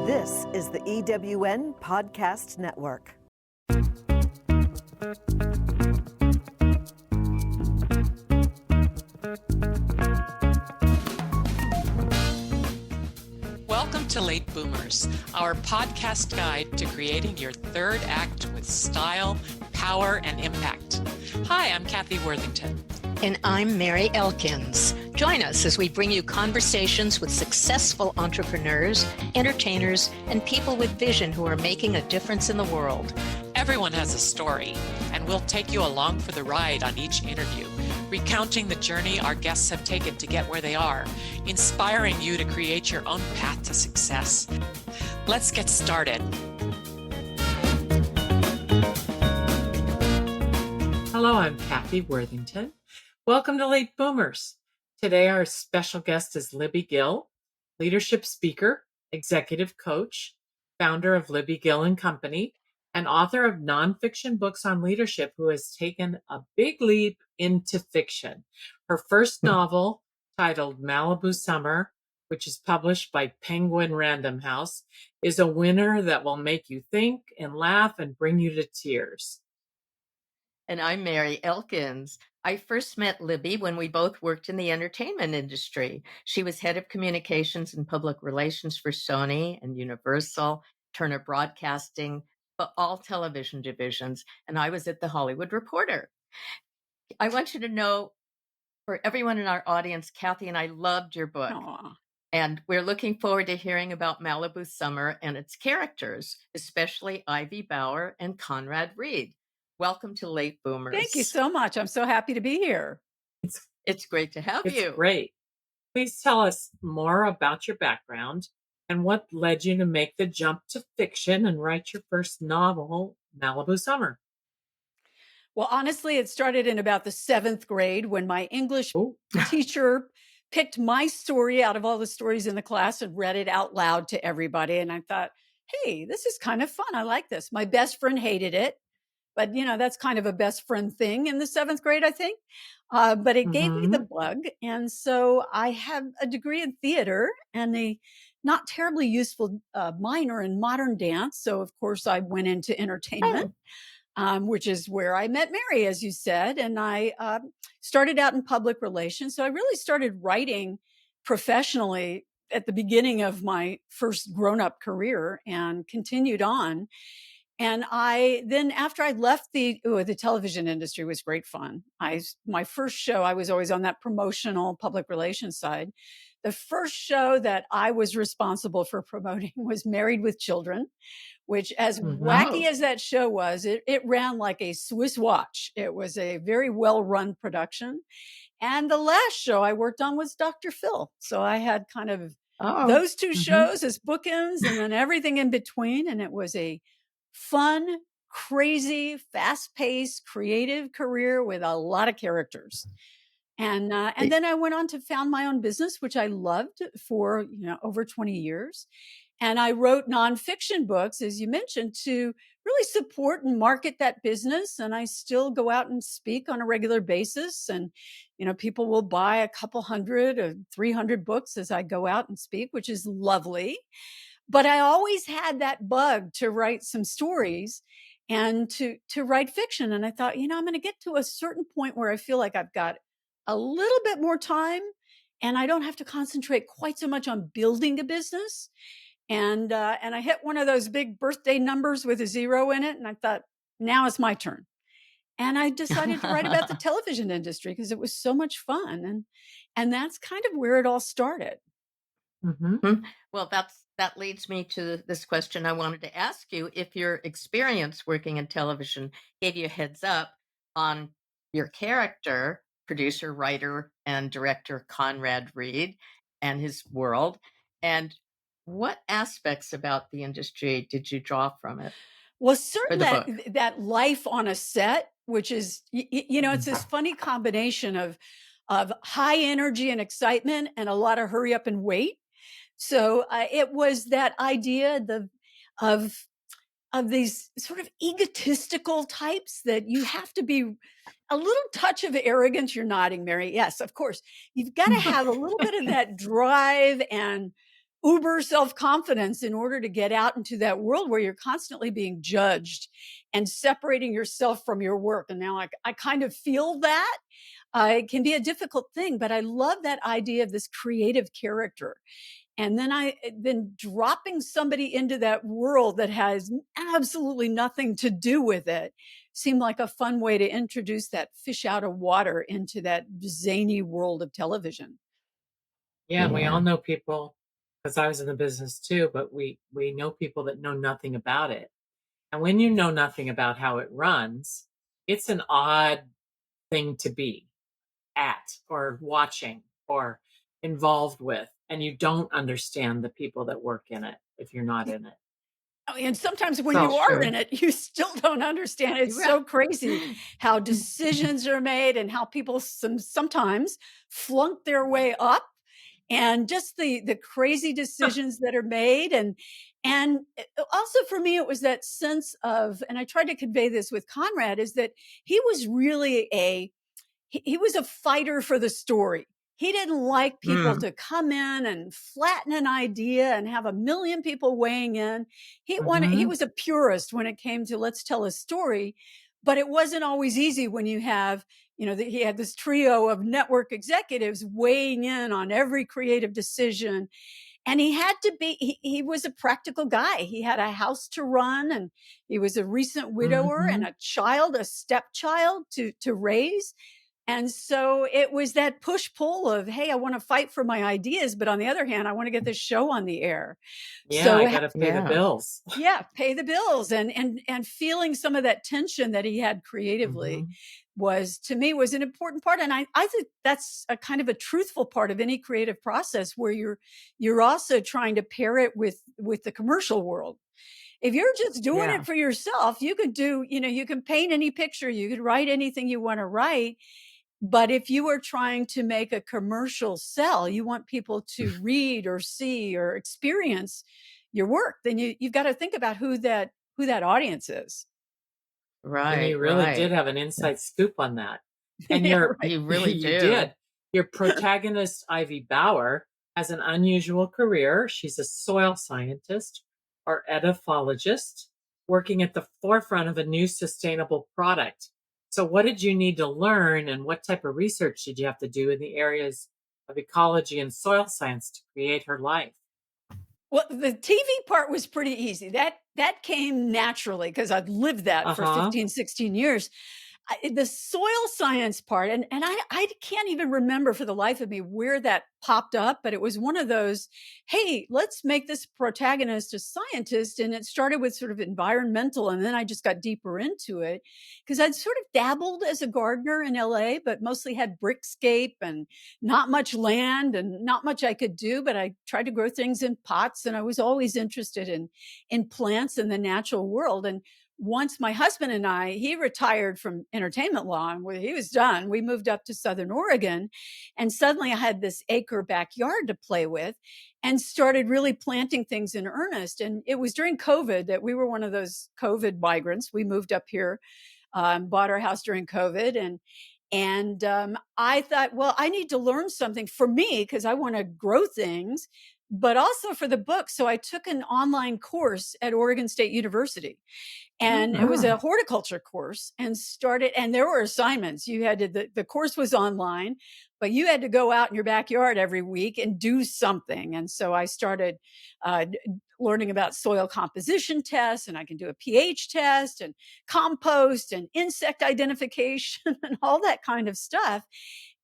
This is the EWN Podcast Network. Welcome to Late Boomers, our podcast guide to creating your third act with style, power, and impact. Hi, I'm Kathy Worthington. And I'm Mary Elkins. Join us as we bring you conversations with successful entrepreneurs, entertainers, and people with vision who are making a difference in the world. Everyone has a story, and we'll take you along for the ride on each interview, recounting the journey our guests have taken to get where they are, inspiring you to create your own path to success. Let's get started. Hello, I'm Kathy Worthington. Welcome to Late Boomers. Today, our special guest is Libby Gill, leadership speaker, executive coach, founder of Libby Gill&Company, and author of nonfiction books on leadership who has taken a big leap into fiction. Her first novel, titled Malibu Summer, which is published by Penguin Random House, is a winner that will make you think and laugh and bring you to tears. And I'm Mary Elkins. I first met Libby when we both worked in the entertainment industry. She was head of communications and public relations for Sony and Universal, Turner Broadcasting, but all television divisions, and I was at the Hollywood Reporter. I want you to know, for everyone in our audience, Kathy and I loved your book. Aww. And we're looking forward to hearing about Malibu Summer and its characters, especially Ivy Bauer and Conrad Reed. Welcome to Late Boomers. Thank you so much. I'm so happy to be here. It's great to have you. It's great. Please tell us more about your background and what led you to make the jump to fiction and write your first novel, Malibu Summer. Well, honestly, it started in about the 7th grade when my English teacher picked my story out of all the stories in the class and read it out loud to everybody. And I thought, hey, this is kind of fun. I like this. My best friend hated it. But, that's kind of a best friend thing in the 7th grade, I think. But it gave me the bug. And so I have a degree in theater and a not terribly useful minor in modern dance. So, of course, I went into entertainment, which is where I met Mary, as you said. And I started out in public relations. So I really started writing professionally at the beginning of my first grown-up career and continued on. And after I left the television industry was great fun. My first show, I was always on that promotional public relations side. The first show that I was responsible for promoting was Married with Children, which as wacky as that show was, it ran like a Swiss watch. It was a very well-run production. And the last show I worked on was Dr. Phil. So I had kind of those two shows as bookends and then everything in between. And it was a fun, crazy, fast-paced, creative career with a lot of characters. And then I went on to found my own business, which I loved for, over 20 years. And I wrote nonfiction books, as you mentioned, to really support and market that business. And I still go out and speak on a regular basis. And, people will buy a couple hundred or 300 books as I go out and speak, which is lovely. But I always had that bug to write some stories and to write fiction. And I thought, I'm going to get to a certain point where I feel like I've got a little bit more time and I don't have to concentrate quite so much on building a business. And I hit one of those big birthday numbers with a 0 in it. And I thought, now it's my turn. And I decided to write about the television industry because it was so much fun. And that's kind of where it all started. Well, that leads me to this question I wanted to ask you. If your experience working in television gave you a heads up on your character, producer, writer, and director Conrad Reed and his world, and what aspects about the industry did you draw from it? Well, certainly that life on a set, which is, it's this funny combination of high energy and excitement and a lot of hurry up and wait. So it was that idea of these sort of egotistical types that you have to be a little touch of arrogance. You're nodding, Mary. Yes, of course. You've got to have a little bit of that drive and uber self-confidence in order to get out into that world where you're constantly being judged and separating yourself from your work. And now I kind of feel that. It can be a difficult thing, but I love that idea of this creative character. And then dropping somebody into that world that has absolutely nothing to do with it seemed like a fun way to introduce that fish out of water into that zany world of television. Yeah, we all know people, because I was in the business too, but we know people that know nothing about it. And when you know nothing about how it runs, it's an odd thing to be at or watching or involved with, and you don't understand the people that work in it if you're not in it. And sometimes when So you are true. in it, you still don't understand. It's so crazy how decisions are made and how people sometimes flunk their way up, and just the crazy decisions that are made. And also for me, it was that sense of, and I tried to convey this with Conrad, is that he was really he was a fighter for the story. He didn't like people to come in and flatten an idea and have a million people weighing in. He was a purist when it came to let's tell a story, but it wasn't always easy when you have, he had this trio of network executives weighing in on every creative decision. And he had to be, he was a practical guy. He had a house to run, and he was a recent widower and a stepchild to raise. And so it was that push pull of, hey, I want to fight for my ideas, but on the other hand, I want to get this show on the air. Yeah, So I got to pay the bills. Yeah, pay the bills, and feeling some of that tension that he had creatively was, to me, was an important part. And I think that's a kind of a truthful part of any creative process, where you're also trying to pair it with the commercial world. If you're just doing it for yourself, you could you can paint any picture, you could write anything you want to write. But if you are trying to make a commercial sell, you want people to read or see or experience your work, then you've got to think about who that audience is. And you really did have an inside scoop on that. And You really you do. did. Your protagonist, Ivy Bauer, has an unusual career. She's a soil scientist or edaphologist working at the forefront of a new sustainable product. So what did you need to learn, and what type of research did you have to do in the areas of ecology and soil science to create her life? Well, the TV part was pretty easy. That came naturally because I'd lived that for 15, 16 years. The soil science part, and I can't even remember for the life of me where that popped up, but it was one of those, hey, let's make this protagonist a scientist. And it started with sort of environmental, and then I just got deeper into it because I'd sort of dabbled as a gardener in LA, but mostly had brickscape and not much land and not much I could do. But I tried to grow things in pots, and I was always interested in plants and the natural world. And once my husband and he retired from entertainment law, and when he was done, we moved up to Southern Oregon, and suddenly I had this acre backyard to play with and started really planting things in earnest. And it was during COVID that we were one of those COVID migrants. We moved up here, bought our house during COVID, and I thought, well, I need to learn something for me because I want to grow things, but also for the book. So I took an online course at Oregon State University. And it was a horticulture course, and there were assignments. You had to, the course was online, but you had to go out in your backyard every week and do something. And so I started learning about soil composition tests, and I can do a pH test and compost and insect identification and all that kind of stuff.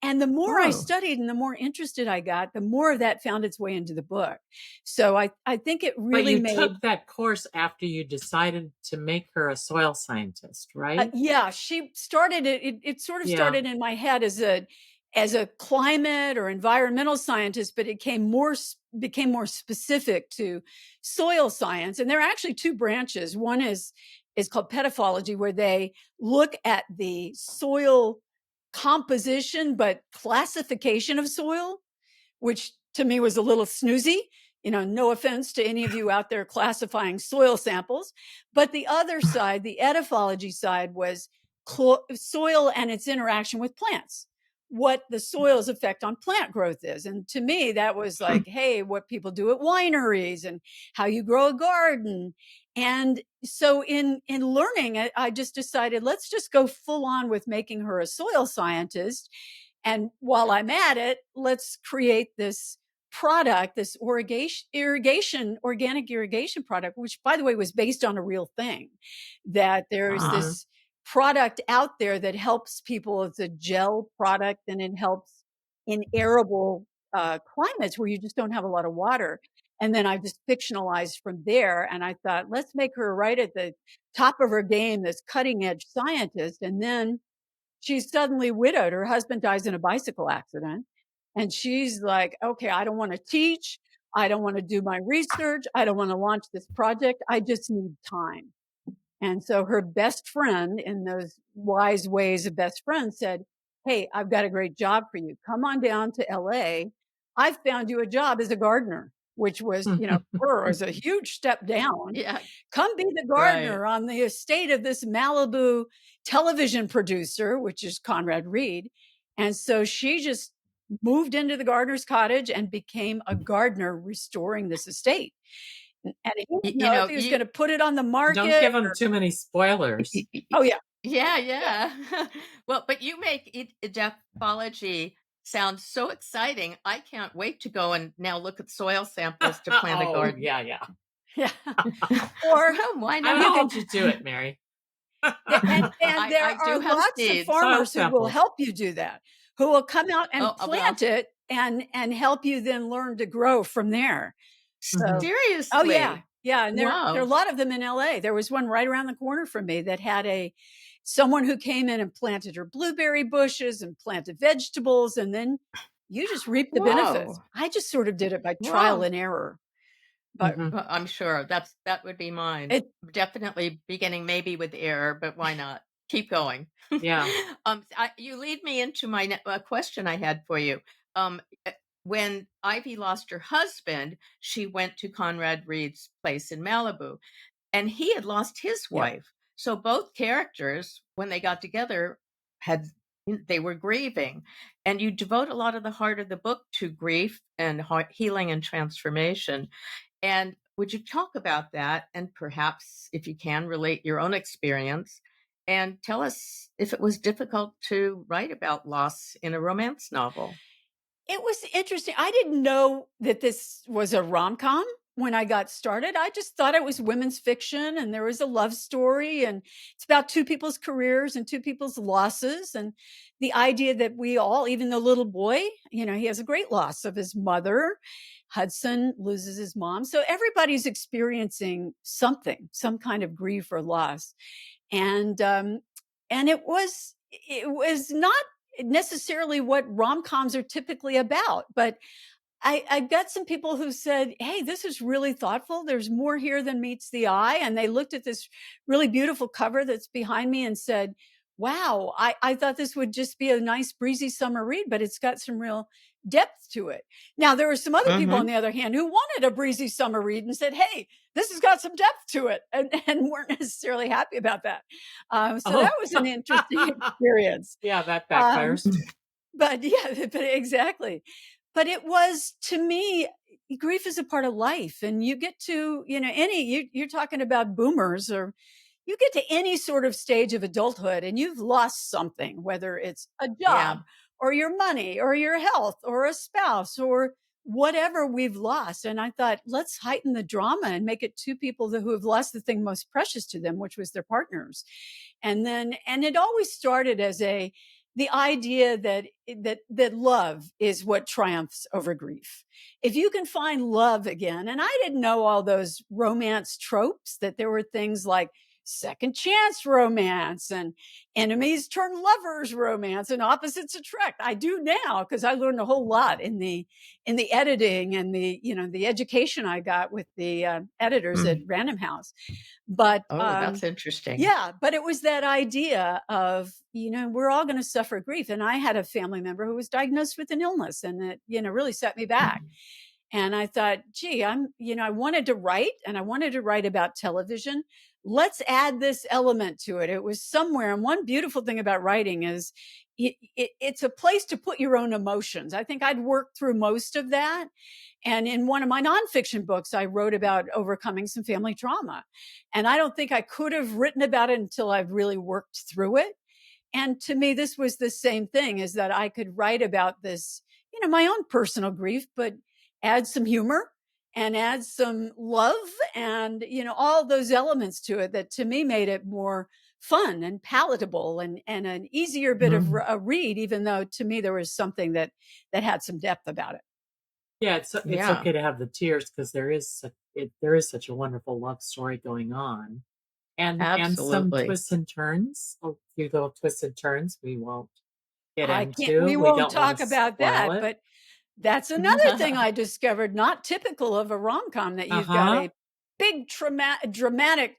And the more I studied and the more interested I got, the more of that found its way into the book. So I think it really But you took that course after you decided to make her a soil scientist, right? Yeah, she started it. It sort of started in my head as a climate or environmental scientist, but it became more specific to soil science. And there are actually two branches. One is called pedophology, where they look at the soil composition, but classification of soil, which to me was a little snoozy. No offense to any of you out there classifying soil samples, but the other side, the edaphology side, was soil and its interaction with plants. what the soil's effect on plant growth is. And to me, that was like, hey, what people do at wineries and how you grow a garden. And so in learning, I just decided, let's just go full on with making her a soil scientist. And while I'm at it, let's create this product, this organic irrigation product, which by the way was based on a real thing, that there's this product out there that helps people. It's a gel product and it helps in arable climates where you just don't have a lot of water. And then I just fictionalized from there. And I thought, let's make her right at the top of her game, this cutting edge scientist. And then she's suddenly widowed. Her husband dies in a bicycle accident. And she's like, okay, I don't want to teach. I don't want to do my research. I don't want to launch this project. I just need time. And so her best friend, in those wise ways of best friends, said, hey, I've got a great job for you. Come on down to LA. I've found you a job as a gardener, which was, for her was a huge step down. Yeah. Come be the gardener on the estate of this Malibu television producer, which is Conrad Reed. And so she just moved into the gardener's cottage and became a gardener restoring this estate. And he didn't know if he was going to put it on the market. Don't give them too many spoilers. Oh, yeah. Yeah. Well, but you make Deathology sound so exciting. I can't wait to go and now look at soil samples to plant a garden. Yeah. Or why not? How did you do it, Mary? And there are lots of farmers who will help you do that, who will come out and plant it and help you then learn to grow from there. So, seriously? Oh, yeah. Yeah. And there are a lot of them in LA. There was one right around the corner from me that had someone who came in and planted her blueberry bushes and planted vegetables. And then you just reap the benefits. I just sort of did it by trial and error. But I'm sure that would be mine. Definitely beginning maybe with error, but why not? Keep going. Yeah. You lead me into my question I had for you. When Ivy lost her husband, she went to Conrad Reed's place in Malibu, and he had lost his wife. So both characters, when they got together, they were grieving. And you devote a lot of the heart of the book to grief and healing and transformation. And would you talk about that? And perhaps, if you can, relate your own experience and tell us if it was difficult to write about loss in a romance novel. It was interesting. I didn't know that this was a rom-com when I got started. I just thought it was women's fiction and there was a love story and it's about two people's careers and two people's losses. And the idea that we all, even the little boy, he has a great loss of his mother. Hudson loses his mom. So everybody's experiencing something, some kind of grief or loss. And it was not necessarily what rom-coms are typically about, but I got some people who said, hey, this is really thoughtful. There's more here than meets the eye. And they looked at this really beautiful cover that's behind me and said, wow, I thought this would just be a nice breezy summer read, but it's got some real depth to it. Now, there were some other people, on the other hand, who wanted a breezy summer read and said, hey, this has got some depth to it, and weren't necessarily happy about that. That was an interesting experience. Yeah, that backfires. But exactly. But it was, to me, grief is a part of life. And you get to, you're talking about boomers, or you get to any sort of stage of adulthood and you've lost something, whether it's a job or your money or your health or a spouse or whatever we've lost. And I thought, let's heighten the drama and make it two people who have lost the thing most precious to them, which was their partners. And it always started as the idea that love is what triumphs over grief. If you can find love again, and I didn't know all those romance tropes, that there were things like second chance romance and enemies turn lovers romance and opposites attract. I do now because I learned a whole lot in the editing and the education I got with the editors at Random House. But that's interesting. Yeah, but it was that idea of we're all going to suffer grief, and I had a family member who was diagnosed with an illness, and it really set me back. And I thought, gee, I wanted to write, and I wanted to write about television, let's add this element to it. It was somewhere. And one beautiful thing about writing is it's a place to put your own emotions. I think I'd worked through most of that. And in one of my nonfiction books, I wrote about overcoming some family trauma. And I don't think I could have written about it until I've really worked through it. And to me, this was the same thing, is that I could write about this, my own personal grief, but add some humor and add some love and, all those elements to it that to me made it more fun and palatable and an easier bit of a read, even though to me there was something that had some depth about it. Yeah, it's Yeah. okay to have the tears because there is such a wonderful love story going on, and some Absolutely. twists and turns, a few little twists and turns we won't get We into. We won't don't want talk to about spoil that, it. but that's another thing I discovered, not typical of a rom-com, that you've got Uh-huh. a big dramatic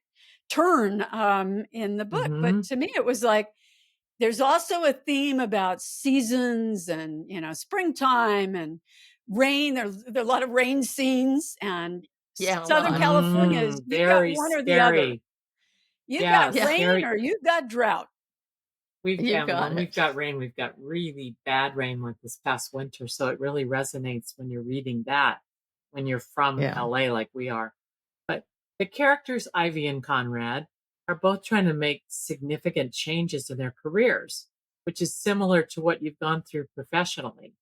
turn in the book. But Mhm. to me, it was like, there's also a theme about seasons and, springtime and rain. There are a lot of rain scenes, and Yeah, a Southern lot. California is, you've got Very one or the other. scary. You've got Yeah, Yeah, rain scary. or you've got drought. you got When we've it. got rain, we've got really bad rain like this past winter, so it really resonates when you're reading that, when you're from Yeah. LA like we are. But the characters, Ivy and Conrad, are both trying to make significant changes in their careers, which is similar to what you've gone through professionally.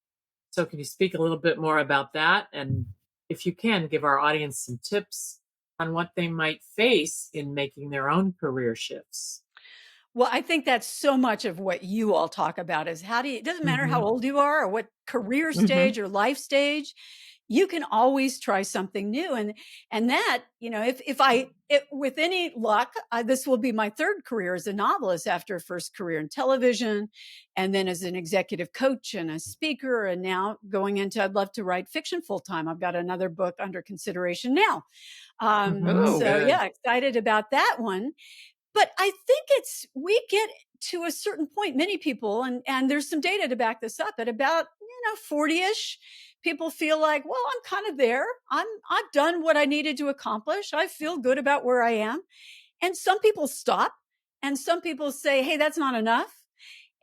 So can you speak a little bit more about that? And if you can, give our audience some tips on what they might face in making their own career shifts. Well, I think that's so much of what you all talk about, is how do you, it doesn't matter how Mhm. old you are or what career Hmm. stage or life stage, you can always try something new. And that, if with any luck, this will be my third career as a novelist, after a first career in television, and then as an executive coach and a speaker. And now going into, I'd love to write fiction full time. I've got another book under consideration now. Oh, So Good. yeah, excited about that one. But I think we get to a certain point, many people, and there's some data to back this up, at about, 40-ish, people feel like, well, I'm kind of there. I've done what I needed to accomplish. I feel good about where I am. And some people stop, and some people say, hey, that's not enough.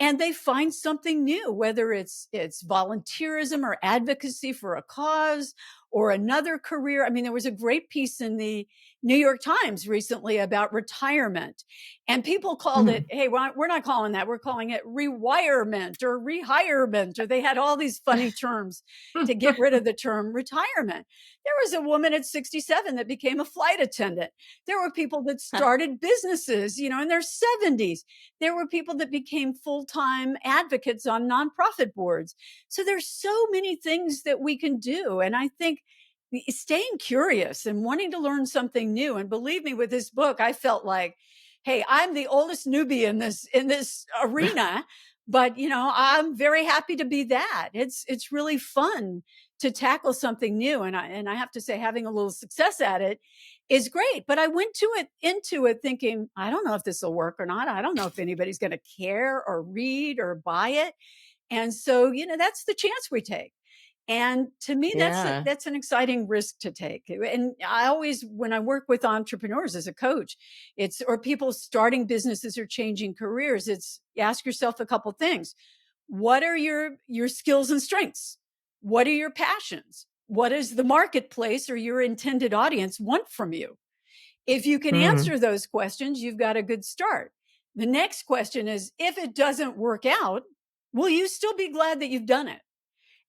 And they find something new, whether it's volunteerism or advocacy for a cause or another career. I mean, there was a great piece in the New York Times recently about retirement, and people called it, hey, we're not calling that, we're calling it rewirement or rehirement, or they had all these funny terms to get rid of the term retirement. There was a woman at 67 that became a flight attendant. There were people that started businesses, in their 70s. There were people that became full-time advocates on nonprofit boards. So there's so many things that we can do. And I think staying curious and wanting to learn something new. And believe me, with this book, I felt like, hey, I'm the oldest newbie in this arena, but I'm very happy to be that. It's really fun to tackle something new. And I have to say, having a little success at it is great. But I went into it thinking, I don't know if this will work or not. I don't know if anybody's going to care or read or buy it. And so, that's the chance we take. And to me, yeah. that's an exciting risk to take. And I always, when I work with entrepreneurs as a coach, or people starting businesses or changing careers, it's, ask yourself a couple things. What are your skills and strengths? What are your passions? What does the marketplace or your intended audience want from you? If you can Mm. answer those questions, you've got a good start. The next question is, if it doesn't work out, will you still be glad that you've done it?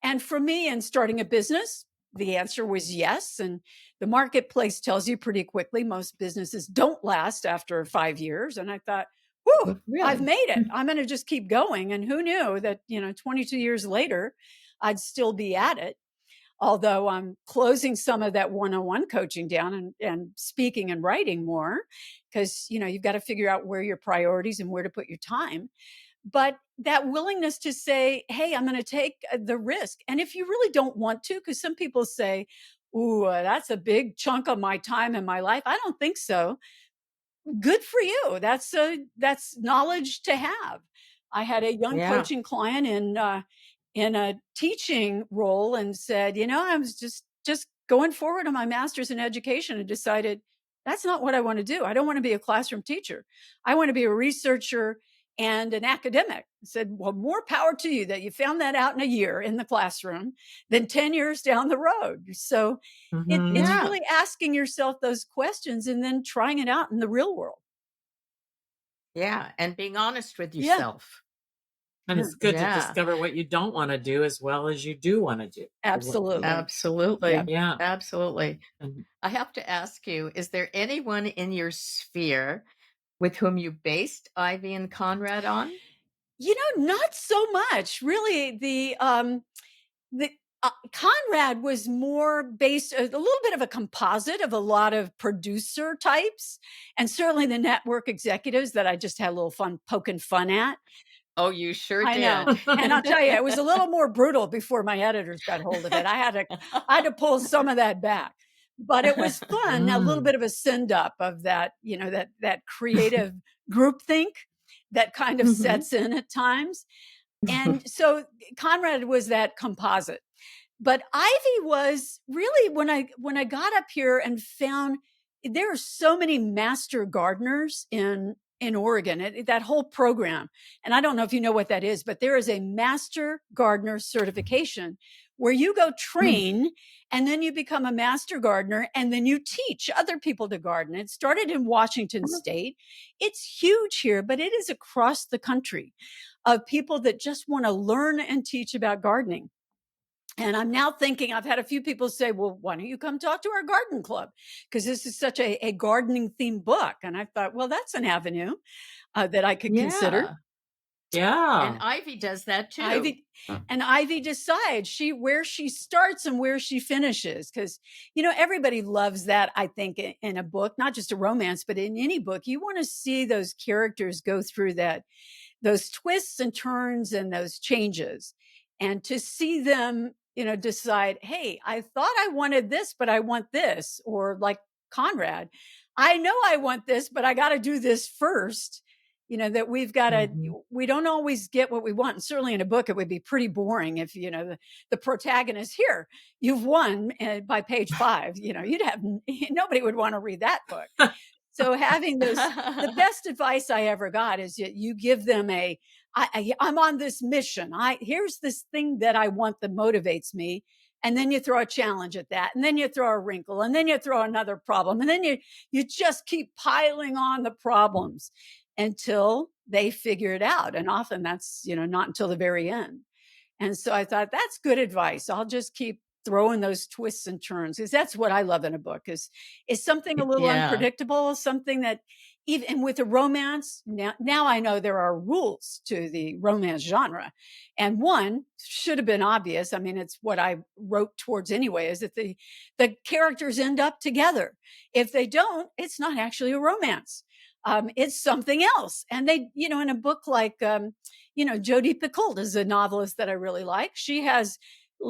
And for me, in starting a business, the answer was yes. And the marketplace tells you pretty quickly, most businesses don't last after 5 years. And I thought, whew, I've Really? made it. I'm going to just keep going. And who knew that, 22 years later, I'd still be at it. Although I'm closing some of that one-on-one coaching down and speaking and writing more, because, you've got to figure out where your priorities and where to put your time. But that willingness to say, hey, I'm going to take the risk. And if you really don't want to, because some people say, ooh, that's a big chunk of my time in my life. I don't think so. Good for you. That's knowledge to have. I had a young Yeah. coaching client in a teaching role, and said, I was just going forward on my master's in education, and decided That's not what I want to do. I don't want to be a classroom teacher. I want to be a researcher and an academic. I said, well, more power to you that you found that out in a year in the classroom than 10 years down the road. So Mhm. it's Yeah. really asking yourself those questions and then trying it out in the real world. Yeah. And being honest with Yeah. yourself. And it's good to Yeah. discover what you don't want to do as well as you do want to do. Absolutely. Absolutely. Yeah. Absolutely. And I have to ask you, is there anyone in your sphere with whom you based Ivy and Conrad on? Not so much. Really, the Conrad was more based a little bit of a composite of a lot of producer types, and certainly the network executives that I just had a little fun poking fun at. Oh, you sure I did. know, and I'll tell you, it was a little more brutal before my editors got hold of it. I had to pull some of that back, but it was fun. A little Mm. bit of a send up of that, that creative groupthink that kind of Mhm. sets in at times. And so Conrad was that composite. But Ivy was really when I got up here and found there are so many master gardeners in Oregon, that whole program. And I don't know if you know what that is, but there is a master gardener certification where you go train and then you become a master gardener and then you teach other people to garden. It started in Washington State. It's huge here, but it is across the country of people that just want to learn and teach about gardening. And I'm now thinking, I've had a few people say, well, why don't you come talk to our garden club? Because this is such a gardening themed book. And I thought, well, that's an avenue that I could consider. Yeah. And Yeah. Ivy does that too. Ivy decides where she starts and where she finishes. Because, everybody loves that, I think, in a book, not just a romance, but in any book. You want to see those characters go through those twists and turns and those changes, and to see them, decide, hey, I thought I wanted this, but I want this. Or like Conrad, I know I want this, but I got to do this first. That we've got to, we don't always get what we want. And certainly in a book, it would be pretty boring if, the protagonist here, you've won by page 5, you'd have, nobody would want to read that book. So having the best advice I ever got is you give them I'm on this mission. Here's this thing that I want that motivates me. And then you throw a challenge at that. And then you throw a wrinkle and then you throw another problem. And then you just keep piling on the problems until they figure it out. And often that's, not until the very end. And so I thought that's good advice. I'll just keep throwing those twists and turns because that's what I love in a book is something a little unpredictable, something that even with a romance, now I know there are rules to the romance genre. And one should have been obvious. I mean, it's what I wrote towards anyway, is that the characters end up together. If they don't, it's not actually a romance. It's something else. And they, in a book like, Jodi Picoult is a novelist that I really like. She has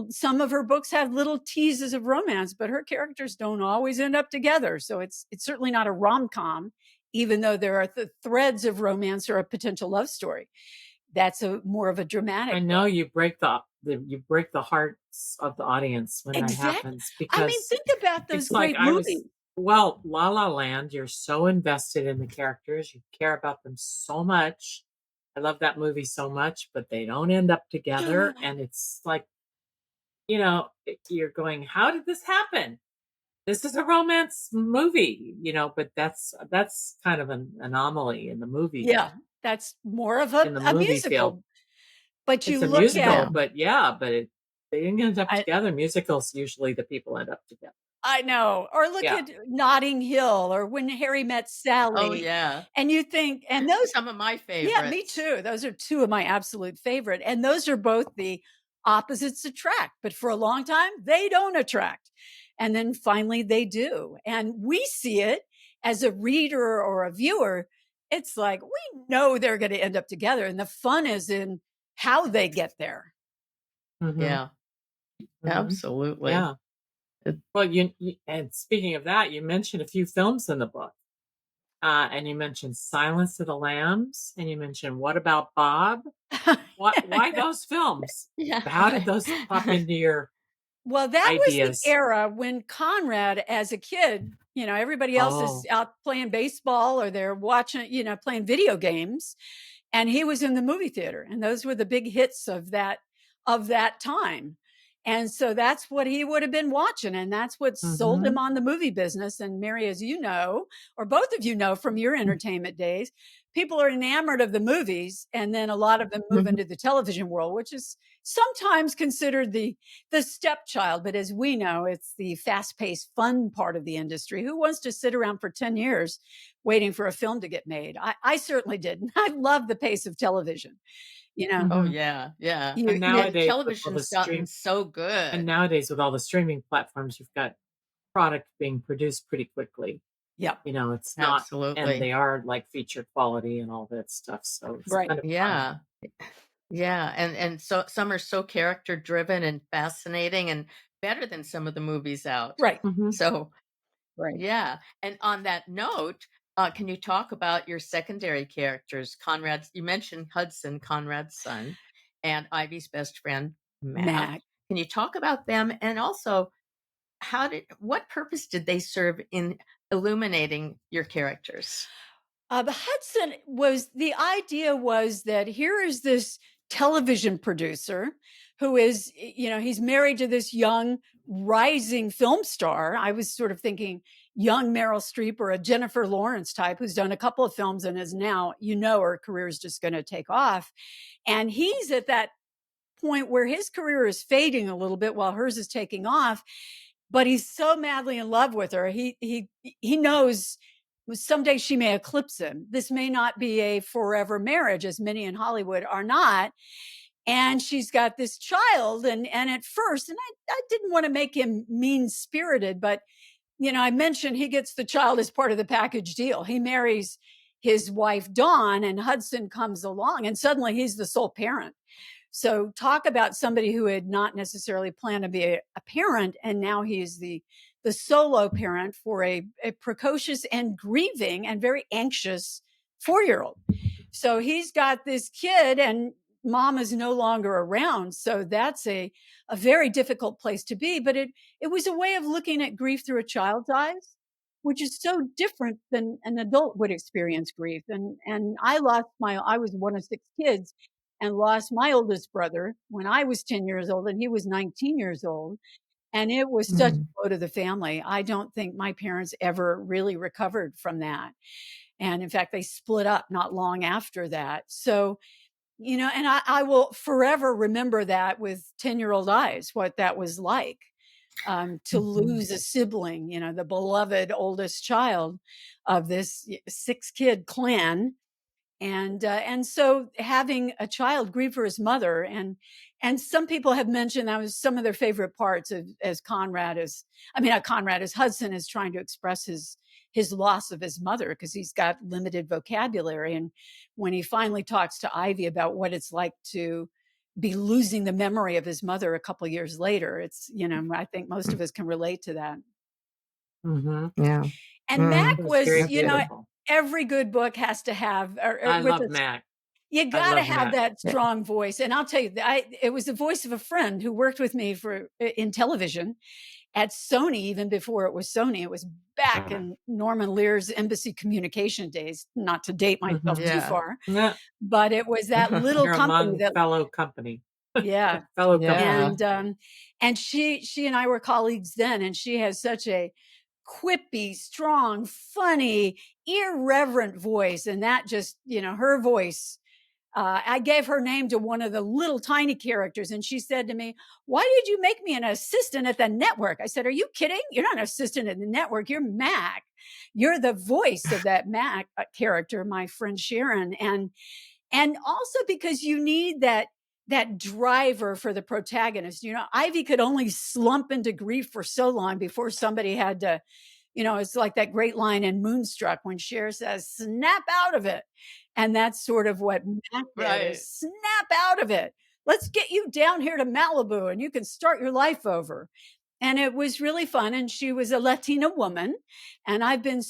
some of her books have little teases of romance, but her characters don't always end up together. So it's certainly not a rom-com, even though there are the threads of romance or a potential love story. That's more of a dramatic. I know you break the hearts of the audience when that happens, because I mean, think about those great movies. La La Land, you're so invested in the characters, you care about them so much. I love that movie so much, but they don't end up together, and it's like, you're going, how did this happen? This is a romance movie, but that's kind of an anomaly in the movie. Yeah, that's more of a musical. Field. But you it's a look musical, at, but they didn't end up together. Musicals, usually the people end up together. I know. Or look at Notting Hill or When Harry Met Sally. Oh, yeah. And you think, and those some of my favorites. Yeah, me too. Those are two of my absolute favorite. And those are both the opposites attract. But for a long time, they don't attract. And then finally they do. And we see it as a reader or a viewer. It's like, we know they're going to end up together. And the fun is in how they get there. Mm-hmm. Yeah, absolutely. Yeah. Well, you and speaking of that, you mentioned a few films in the book. And you mentioned Silence of the Lambs, and you mentioned What About Bob? Why those films? Yeah. How did those pop into your Well, that ideas? was the era when Conrad, as a kid, everybody else is out playing baseball or they're watching, playing video games. And he was in the movie theater, and those were the big hits of that time. And so that's what he would have been watching. And that's what sold him on the movie business. And Mary, as you know, or both of you know from your entertainment days, people are enamored of the movies. And then a lot of them move into the television world, which is sometimes considered the stepchild. But as we know, it's the fast-paced, fun part of the industry. Who wants to sit around for 10 years waiting for a film to get made? I certainly did. I love the pace of television. Oh yeah. And nowadays, television's gotten so good. And nowadays, with all the streaming platforms, you've got product being produced pretty quickly. Yeah. It's not, absolutely, and they are like feature quality and all that stuff. So it's kind of fun. Yeah. And so some are so character driven and fascinating and better than some of the movies out. Right. So, right. Yeah. And on that note, can you talk about your secondary characters? You mentioned Hudson, Conrad's son, and Ivy's best friend, Mac. Can you talk about them? And also, what purpose did they serve in illuminating your characters? Hudson the idea was that here is this television producer who is, he's married to this young rising film star. I was sort of thinking young Meryl Streep or a Jennifer Lawrence type who's done a couple of films and is now, her career is just going to take off. And he's at that point where his career is fading a little bit while hers is taking off, but he's so madly in love with her. He knows someday she may eclipse him. This may not be a forever marriage, as many in Hollywood are not. And she's got this child. And at first, and I didn't want to make him mean spirited, but, I mentioned he gets the child as part of the package deal. He marries his wife, Dawn, and Hudson comes along and suddenly he's the sole parent. So talk about somebody who had not necessarily planned to be a parent. And now he's the solo parent for a precocious and grieving and very anxious 4-year-old. So he's got this kid and mom is no longer around. So that's a very difficult place to be. But it was a way of looking at grief through a child's eyes, which is so different than an adult would experience grief. And I was one of 6 kids and lost my oldest brother when I was 10 years old and he was 19 years old. And it was such a blow to the family. I don't think my parents ever really recovered from that. And in fact, they split up not long after that. So, and I will forever remember that with 10-year-old eyes, what that was like, to lose a sibling, the beloved oldest child of this 6-kid clan. And so having a child grieve for his mother, and some people have mentioned that was some of their favorite parts as Hudson is trying to express his loss of his mother because he's got limited vocabulary. And when he finally talks to Ivy about what it's like to be losing the memory of his mother a couple of years later, it's, I think most of us can relate to that. Yeah. And Mac was, every good book has to have. I love Mac. You got to have that strong voice. And I'll tell you, it was the voice of a friend who worked with me in television at Sony, even before it was Sony. It was back in Norman Lear's Embassy Communication days, not to date myself too far. Yeah. But it was that little company fellow company. Yeah. Fellow company. And she and I were colleagues then, and she has such a quippy, strong, funny, irreverent voice. And that just, her voice, I gave her name to one of the little tiny characters. And she said to me, "Why did you make me an assistant at the network?" I said, "Are you kidding? You're not an assistant at the network. You're Mac. You're the voice of that Mac character, my friend Sharon." And also because you need that driver for the protagonist. Ivy could only slump into grief for so long before somebody had to, it's like that great line in Moonstruck when Cher says, "Snap out of it." And that's sort of what Mac did, is snap out of it. Let's get you down here to Malibu and you can start your life over. And it was really fun. And she was a Latina woman. And I've been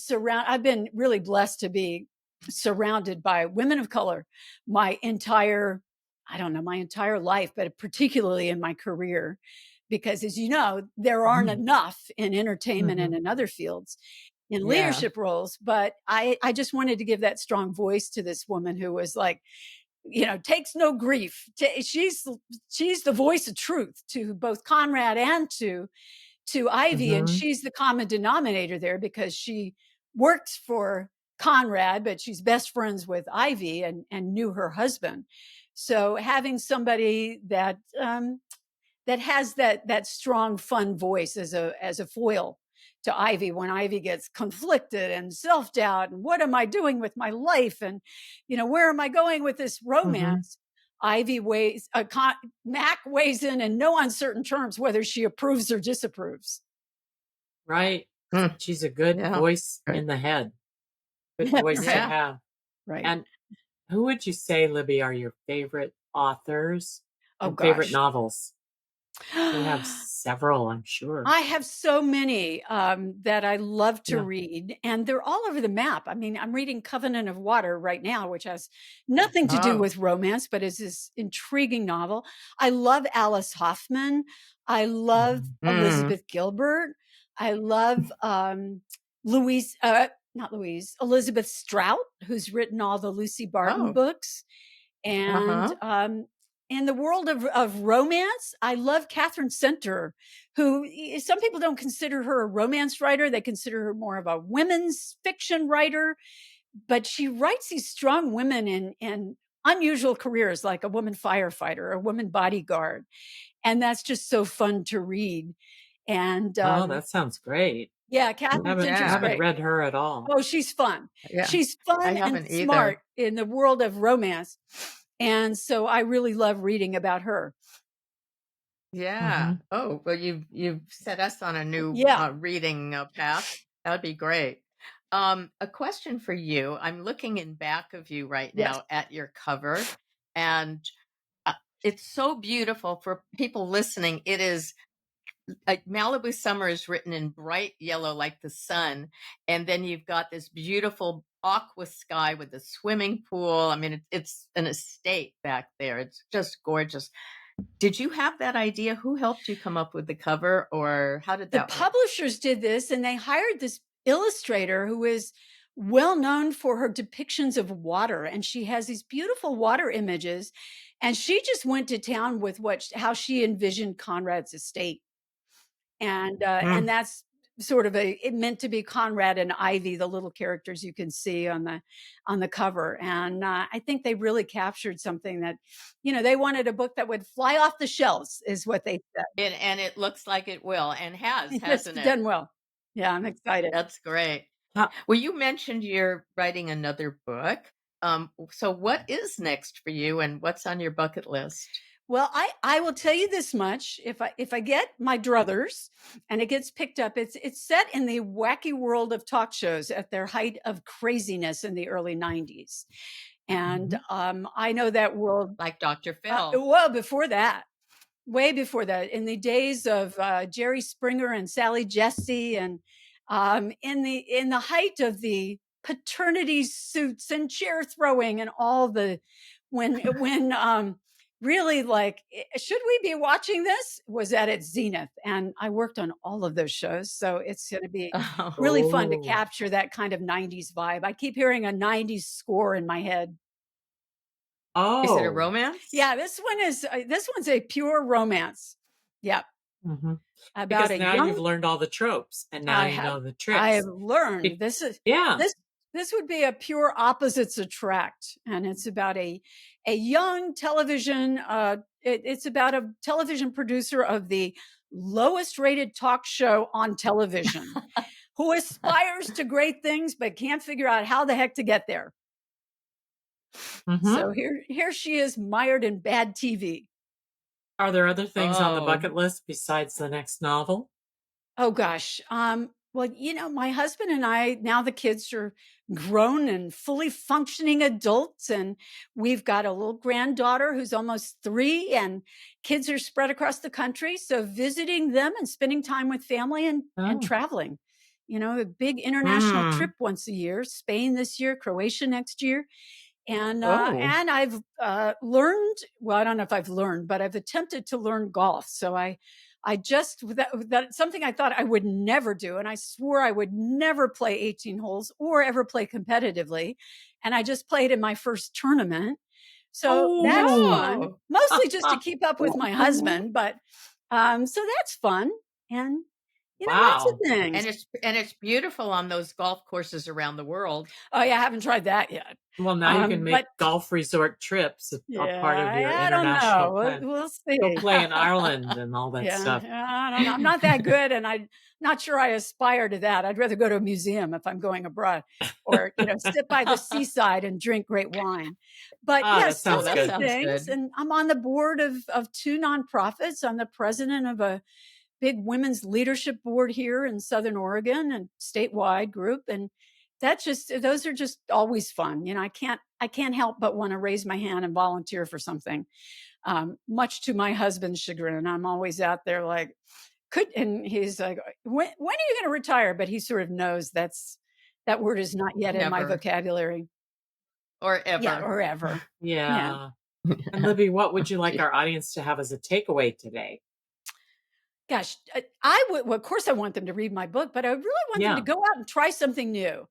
really blessed to be surrounded by women of color my entire life, but particularly in my career, because as you know, there aren't enough in entertainment and in other fields. in Yeah. leadership roles. But I just wanted to give that strong voice to this woman who was like, takes no grief. She's the voice of truth to both Conrad and to Ivy. And she's the common denominator there because she works for Conrad, but she's best friends with Ivy and knew her husband. So having somebody that has that strong, fun voice as a foil to Ivy when Ivy gets conflicted and self-doubt and what am I doing with my life and where am I going with this romance? Ivy Mac weighs in no uncertain terms whether she approves or disapproves. Right. She's a good voice in the head. Good voice to have. Right. And who would you say, Libby, are your favorite authors and gosh. favorite novels? You have several, I'm sure. I have so many that I love to read, and they're all over the map. I mean, I'm reading Covenant of Water right now, which has nothing to do with romance, but is this intriguing novel. I love Alice Hoffman. I love Elizabeth Gilbert. I love Elizabeth Strout, who's written all the Lucy Barton books. And in the world of romance, I love Catherine Center, who some people don't consider her a romance writer. They consider her more of a women's fiction writer, but she writes these strong women in unusual careers, like a woman firefighter, a woman bodyguard. And that's just so fun to read. And that sounds great. Yeah, Catherine Center's I haven't great. read her at all. Oh, she's fun. Yeah. She's fun and smart in the world of romance. And so I really love reading about her. Yeah. Oh, well, you've set us on a new reading path. That would be great. A question for you. I'm looking in back of you right now at your cover, and it's so beautiful for people listening. It is Malibu Summer is written in bright yellow like the sun, and then you've got this beautiful aqua sky with a swimming pool. I mean, it's an estate back there. It's just gorgeous. Did you have that idea? Who helped you come up with the cover, or how did that work? The publishers did this, and they hired this illustrator who is well known for her depictions of water, and she has these beautiful water images, and she just went to town with how she envisioned Conrad's estate. And that's sort of it meant to be Conrad and Ivy, the little characters you can see on the cover. And I think they really captured something that, they wanted a book that would fly off the shelves, is what they said. And it looks like it will, and hasn't it? Done well. Yeah, I'm excited. That's great. Well, you mentioned you're writing another book. So what is next for you, and what's on your bucket list? Well, I will tell you this much. If I get my druthers and it gets picked up, it's set in the wacky world of talk shows at their height of craziness in the early 90s. And I know that world. Like Dr. Phil. Well, before that, way before that, in the days of Jerry Springer and Sally Jesse, and in the height of the paternity suits and chair throwing and all the when really, like, should we be watching this? Was at its zenith. And I worked on all of those shows. So it's going to be really fun to capture that kind of 90s vibe. I keep hearing a 90s score in my head. Oh, is it a romance? Yeah, this one's a pure romance. Yeah. Because now you've learned all the tropes, and now you know the tricks. I have learned this would be a pure opposites attract, and it's about a young television. It's about a television producer of the lowest rated talk show on television, who aspires to great things but can't figure out how the heck to get there. So here she is, mired in bad TV. Are there other things on the bucket list besides the next novel? Oh, gosh. Well, my husband and I, now the kids are grown and fully functioning adults, and we've got a little granddaughter who's almost 3, and kids are spread across the country. So visiting them and spending time with family and traveling, a big international trip once a year, Spain this year, Croatia next year. And I've learned, well, I don't know if I've learned, but I've attempted to learn golf. So I that's something I thought I would never do. And I swore I would never play 18 holes or ever play competitively. And I just played in my first tournament. So that's fun, No. mostly just to keep up with my husband. But so that's fun. And, lots of Wow. things. And it's beautiful on those golf courses around the world. Oh, yeah, I haven't tried that yet. Well, now you can make But golf resort trips a yeah, part of your I don't international know. plan. We'll see. Go play in Ireland and all that stuff. Yeah, I don't know. I'm not that good, and I'm not sure I aspire to that. I'd rather go to a museum if I'm going abroad, or sit by the seaside and drink great wine. But that so sounds many good. things, and I'm on the board of two nonprofits. I'm the president of a big women's leadership board here in Southern Oregon and statewide group, and those are just always fun. I can't help but want to raise my hand and volunteer for something. Much to my husband's chagrin, I'm always out there like, and he's like, when are you going to retire? But he sort of knows that word is not yet in my Never. vocabulary. Or ever. Yeah, or ever. Yeah. And Libby, what would you like our audience to have as a takeaway today? Gosh, I would. Well, of course, I want them to read my book, but I really want them to go out and try something new.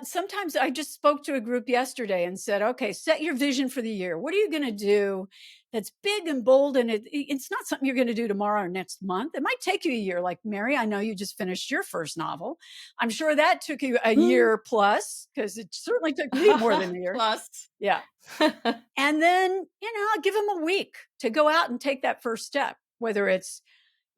Sometimes I just spoke to a group yesterday and said, okay, set your vision for the year. What are you going to do that's big and bold? And it's not something you're going to do tomorrow or next month. It might take you a year. Like Mary, I know you just finished your first novel. I'm sure that took you a year plus, because it certainly took me more than a year. Plus. Yeah. And then, I'll give them a week to go out and take that first step, whether it's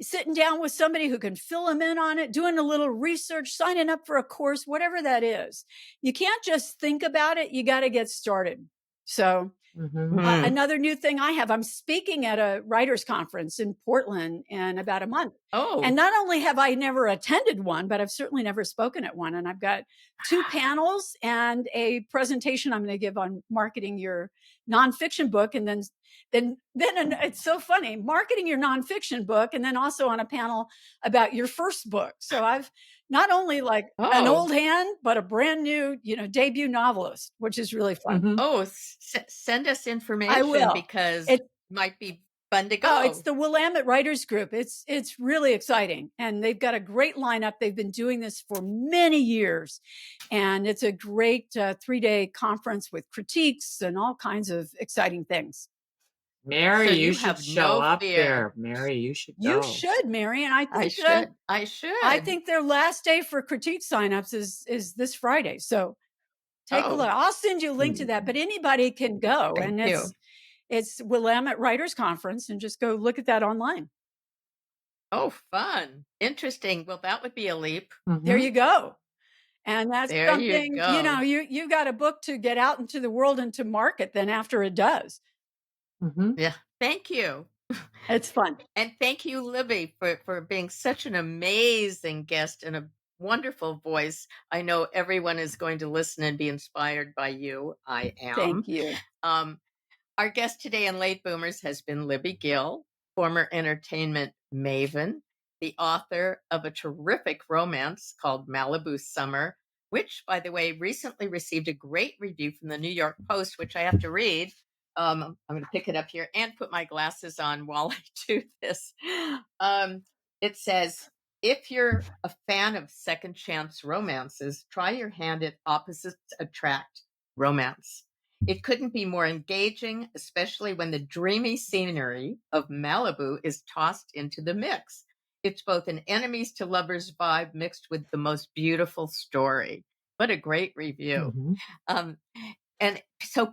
sitting down with somebody who can fill them in on it, doing a little research, signing up for a course, whatever that is. You can't just think about it. You got to get started. So another new thing I have, I'm speaking at a writers conference in Portland in about a month. Oh. And not only have I never attended one, but I've certainly never spoken at one. And I've got 2 panels and a presentation I'm going to give on marketing your nonfiction book. And then it's so funny, marketing your nonfiction book, and then also on a panel about your first book. So I've not only like an old hand, but a brand new, debut novelist, which is really fun. Oh, send us information. I will, because it might be fun to go. Oh, it's the Willamette Writers Group. It's really exciting. And they've got a great lineup. They've been doing this for many years. And it's a great 3-day conference with critiques and all kinds of exciting things. Mary, So you you should have show no up fear. there. Mary, you should go. You should, Mary. And I I think should. I should. I think their last day for critique signups is this Friday. So take a Oh. look. I'll send you a link to that, but anybody can go. Thank And you. it's Willamette Writers Conference, and just go look at that online. Oh, fun. Interesting. Well, that would be a leap. There you go. And that's There you something, go. you got a book to get out into the world and to market then after it does. Yeah. Thank you. It's fun. And thank you, Libby, for being such an amazing guest and a wonderful voice. I know everyone is going to listen and be inspired by you. I am. Thank you. Our guest today on Late Boomers has been Libby Gill, former entertainment maven, the author of a terrific romance called Malibu Summer, which, by the way, recently received a great review from the New York Post, which I have to read. I'm going to pick it up here and put my glasses on while I do this. It says, if you're a fan of second chance romances, try your hand at Opposites Attract romance. It couldn't be more engaging, especially when the dreamy scenery of Malibu is tossed into the mix. It's both an enemies to lovers vibe mixed with the most beautiful story. What a great review. And so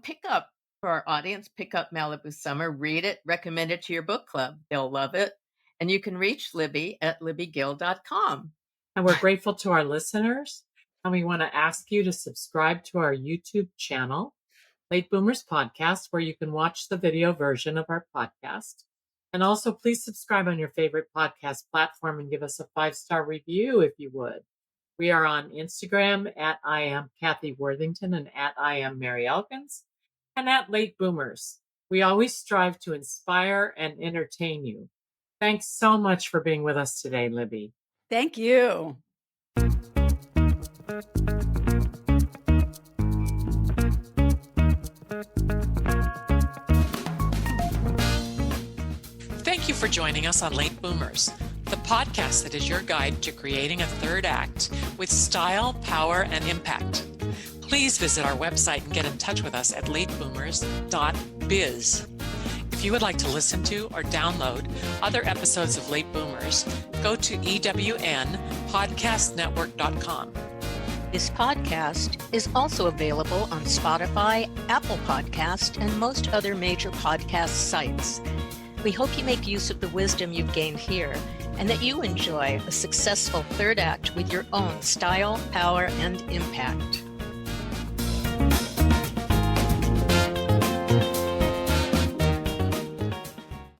for our audience, pick up Malibu Summer, read it, recommend it to your book club. They'll love it. And you can reach Libby at LibbyGill.com. And we're grateful to our listeners. And we want to ask you to subscribe to our YouTube channel, Late Boomers Podcast, where you can watch the video version of our podcast. And also, please subscribe on your favorite podcast platform and give us a 5-star review if you would. We are on Instagram at I am Kathy Worthington and at I am Mary Elkins and at Late Boomers. We always strive to inspire and entertain you. Thanks so much for being with us today, Libby. Thank you. Thank Thank you for joining us on Late Boomers, the podcast that is your guide to creating a third act with style, power, and impact. Please visit our website and get in touch with us at lateboomers.biz. If you would like to listen to or download other episodes of Late Boomers, go to ewnpodcastnetwork.com. This podcast is also available on Spotify, Apple Podcast, and most other major podcast sites. We hope you make use of the wisdom you've gained here and that you enjoy a successful third act with your own style, power, and impact.